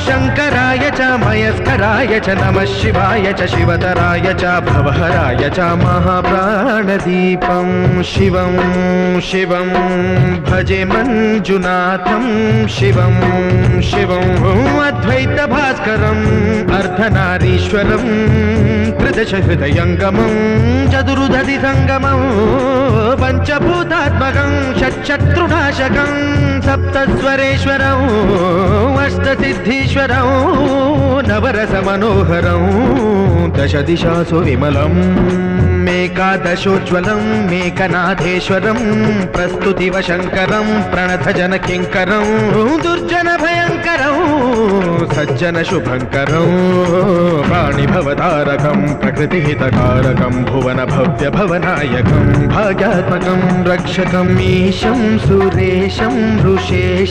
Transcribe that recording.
शङ्कराय च मयस्कराय च नमः शिवाय च शिवतराय च भवहराय च महाप्राणदीपं शिवं शिवं भजे मञ्जुनाथं शिवं शिवं अद्वैतभास्करम् अर्धनारीश्वरं त्रिदशहृदयङ्गमं चतुर्दधिसङ्गमं पञ्चभूतात्मकं षट्शत्रुनाशकं सप्तस्वरेश्वरं अष्टसिद्धीश्वरं नवरसमनोहरं दशदिशासु विमलम् एकादशोज्ज्वलं मेकनाथेश्वरं प्रस्तुतिवशङ्करं प्रणतजनकिङ्करं दुर्जनभयङ्करं सज्जनशुभङ्करं प्राणिभवतारकं प्रकृतिहितकारकं भुवनभव्यभवनायकं भाग्यात्मकं रक्षकम् ईशं सुरेशं ऋषेशं